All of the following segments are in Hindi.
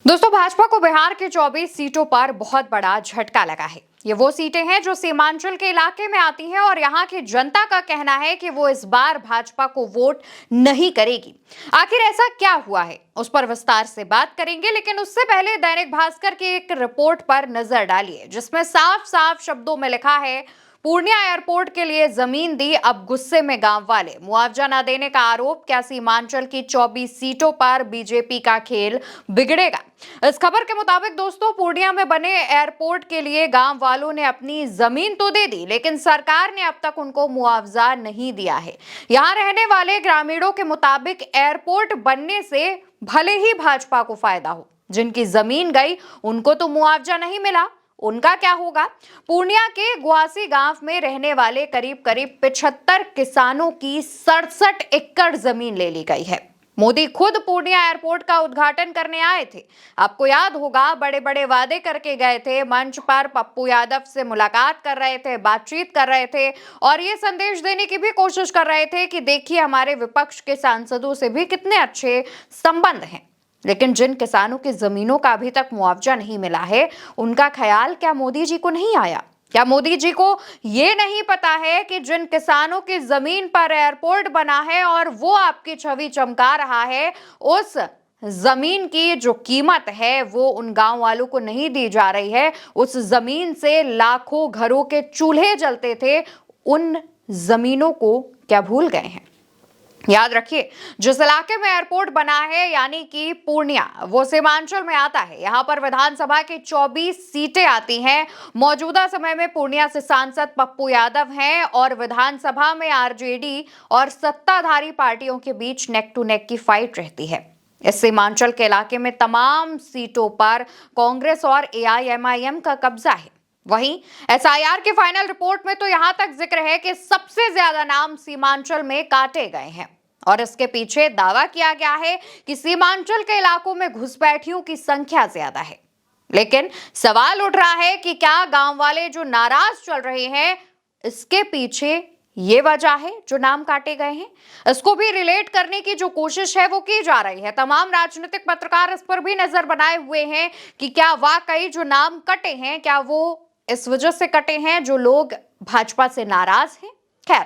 दोस्तों, भाजपा को बिहार के 24 सीटों पर बहुत बड़ा झटका लगा है। ये वो सीटें हैं जो सीमांचल के इलाके में आती हैं और यहाँ की जनता का कहना है कि वो इस बार भाजपा को वोट नहीं करेगी। आखिर ऐसा क्या हुआ है, उस पर विस्तार से बात करेंगे, लेकिन उससे पहले दैनिक भास्कर की एक रिपोर्ट पर नजर डालिए, जिसमें साफ साफ शब्दों में लिखा है, पूर्णिया एयरपोर्ट के लिए जमीन दी, अब गुस्से में गांव वाले, मुआवजा न देने का आरोप, क्या सीमांचल की 24 सीटों पर बीजेपी का खेल बिगड़ेगा। इस खबर के मुताबिक दोस्तों, पूर्णिया में बने एयरपोर्ट के लिए गांव वालों ने अपनी जमीन तो दे दी, लेकिन सरकार ने अब तक उनको मुआवजा नहीं दिया है। यहां रहने वाले ग्रामीणों के मुताबिक एयरपोर्ट बनने से भले ही भाजपा को फायदा हो, जिनकी जमीन गई उनको तो मुआवजा नहीं मिला, उनका क्या होगा। पूर्णिया के गुआसी गांव में रहने वाले करीब 75 किसानों की 67 एकड़ जमीन ले ली गई है। मोदी खुद पूर्णिया एयरपोर्ट का उद्घाटन करने आए थे। आपको याद होगा, बड़े बड़े वादे करके गए थे, मंच पर पप्पू यादव से मुलाकात कर रहे थे, बातचीत कर रहे थे और ये संदेश देने की भी कोशिश कर रहे थे कि देखिए, हमारे विपक्ष के सांसदों से भी कितने अच्छे संबंध हैं। लेकिन जिन किसानों की जमीनों का अभी तक मुआवजा नहीं मिला है, उनका ख्याल क्या मोदी जी को नहीं आया? क्या मोदी जी को ये नहीं पता है कि जिन किसानों की जमीन पर एयरपोर्ट बना है और वो आपकी छवि चमका रहा है, उस जमीन की जो कीमत है वो उन गांव वालों को नहीं दी जा रही है। उस जमीन से लाखों घरों के चूल्हे जलते थे, उन जमीनों को क्या भूल गए हैं? याद रखिए, जिस इलाके में एयरपोर्ट बना है यानी कि पूर्णिया, वो सीमांचल में आता है। यहाँ पर विधानसभा की 24 सीटें आती हैं। मौजूदा समय में पूर्णिया से सांसद पप्पू यादव हैं और विधानसभा में आरजेडी और सत्ताधारी पार्टियों के बीच नेक टू नेक की फाइट रहती है। इस सीमांचल के इलाके में तमाम सीटों पर कांग्रेस और एआईएमआईएम का कब्जा है। वहीं एसआईआर की फाइनल रिपोर्ट में तो यहां तक जिक्र है कि सबसे ज्यादा नाम सीमांचल में काटे गए हैं और इसके पीछे दावा किया गया है कि सीमांचल के इलाकों में घुसपैठियों की संख्या ज्यादा है। लेकिन सवाल उठ रहा है कि क्या गांव वाले जो नाराज चल रहे हैं, इसके पीछे ये वजह है जो नाम काटे गए हैं? इसको भी रिलेट करने की जो कोशिश है वो की जा रही है। तमाम राजनीतिक पत्रकार इस पर भी नजर बनाए हुए हैं कि क्या वाकई जो नाम कटे हैं, क्या वो इस वजह से कटे हैं जो लोग भाजपा से नाराज हैं। खैर,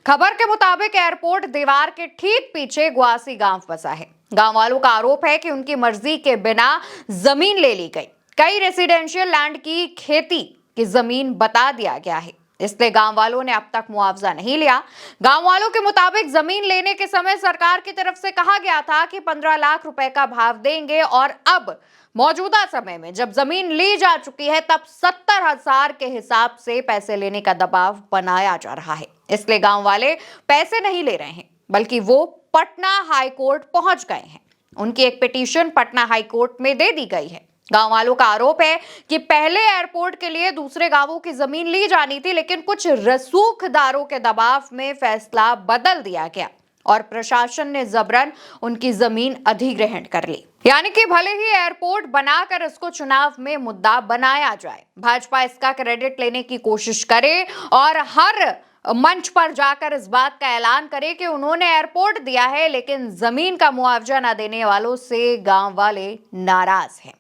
खबर के मुताबिक एयरपोर्ट दीवार के ठीक पीछे गुआसी गांव बसा है। गांव वालों का आरोप है कि उनकी मर्जी के बिना जमीन ले ली गई। कई रेसिडेंशियल लैंड की खेती की जमीन बता दिया गया है, इसलिए गांव वालों ने अब तक मुआवजा नहीं लिया। गांव वालों के मुताबिक जमीन लेने के समय सरकार की तरफ से कहा गया था कि 15 लाख रुपए का भाव देंगे और अब मौजूदा समय में जब जमीन ली जा चुकी है, तब 70,000 के हिसाब से पैसे लेने का दबाव बनाया जा रहा है। इसलिए गांव वाले पैसे नहीं ले रहे हैं, बल्कि वो पटना हाई कोर्ट पहुंच गए हैं। उनकी एक पिटीशन पटना हाई कोर्ट में दे दी गई है। गांव वालों का आरोप है कि पहले एयरपोर्ट के लिए दूसरे गांवों की जमीन ली जानी थी, लेकिन कुछ रसूखदारों के दबाव में फैसला बदल दिया गया और प्रशासन ने जबरन उनकी जमीन अधिग्रहण कर ली। यानी कि भले ही एयरपोर्ट बनाकर इसको चुनाव में मुद्दा बनाया जाए, भाजपा इसका क्रेडिट लेने की कोशिश करे और हर मंच पर जाकर इस बात का ऐलान करे कि उन्होंने एयरपोर्ट दिया है, लेकिन जमीन का मुआवजा न देने वालों से गांव वाले नाराज हैं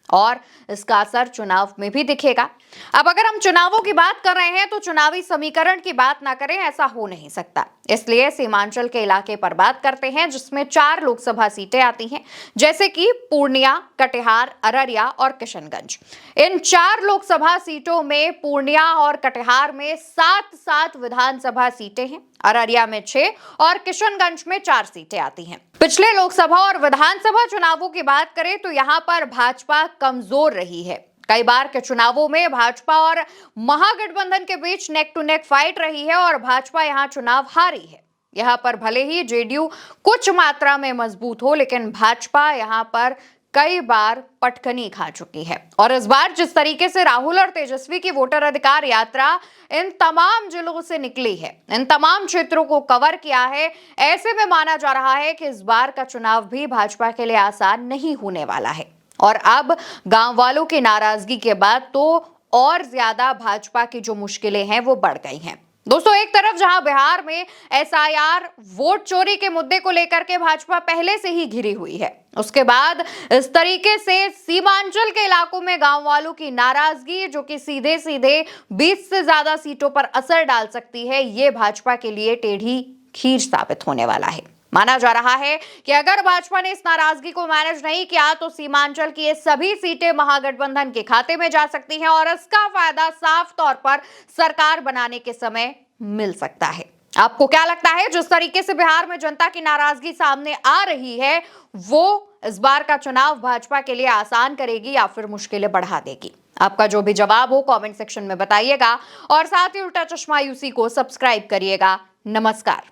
और इसका असर चुनाव में भी दिखेगा। अब अगर हम चुनावों की बात कर रहे हैं तो चुनावी समीकरण की बात ना करें, ऐसा हो नहीं सकता। इसलिए सीमांचल के इलाके पर बात करते हैं, जिसमें 4 लोकसभा सीटें आती हैं, जैसे कि पूर्णिया, कटिहार, अररिया और किशनगंज। इन 4 लोकसभा सीटों में पूर्णिया और कटिहार में 7-7 विधानसभा सीटें हैं, अररिया में 6 और किशनगंज में 4 सीटें आती हैं। पिछले लोकसभा और विधानसभा चुनावों की बात करें तो यहां पर भाजपा कमजोर रही है। कई बार के चुनावों में भाजपा और महागठबंधन के बीच नेक टू नेक फाइट रही है और भाजपा यहां चुनाव हारी है। यहां पर भले ही जेडीयू कुछ मात्रा में मजबूत हो, लेकिन भाजपा यहां पर कई बार पटखनी खा चुकी है। और इस बार जिस तरीके से राहुल और तेजस्वी की वोटर अधिकार यात्रा इन तमाम जिलों से निकली है, इन तमाम क्षेत्रों को कवर किया है, ऐसे में माना जा रहा है कि इस बार का चुनाव भी भाजपा के लिए आसान नहीं होने वाला है। और अब गांव वालों की नाराजगी के बाद तो और ज्यादा भाजपा की जो मुश्किलें हैं वो बढ़ गई हैं। दोस्तों, एक तरफ जहां बिहार में एसआईआर वोट चोरी के मुद्दे को लेकर के भाजपा पहले से ही घिरी हुई है, उसके बाद इस तरीके से सीमांचल के इलाकों में गांव वालों की नाराजगी जो कि सीधे सीधे 20 से ज्यादा सीटों पर असर डाल सकती है, ये भाजपा के लिए टेढ़ी खीर साबित होने वाला है। माना जा रहा है कि अगर भाजपा ने इस नाराजगी को मैनेज नहीं किया तो सीमांचल की ये सभी सीटें महागठबंधन के खाते में जा सकती हैं और इसका फायदा साफ तौर पर सरकार बनाने के समय मिल सकता है। आपको क्या लगता है, जिस तरीके से बिहार में जनता की नाराजगी सामने आ रही है, वो इस बार का चुनाव भाजपा के लिए आसान करेगी या फिर मुश्किलें बढ़ा देगी? आपका जो भी जवाब हो कमेंट सेक्शन में बताइएगा और साथ ही उल्टा चश्मा यूसी को सब्सक्राइब करिएगा। नमस्कार।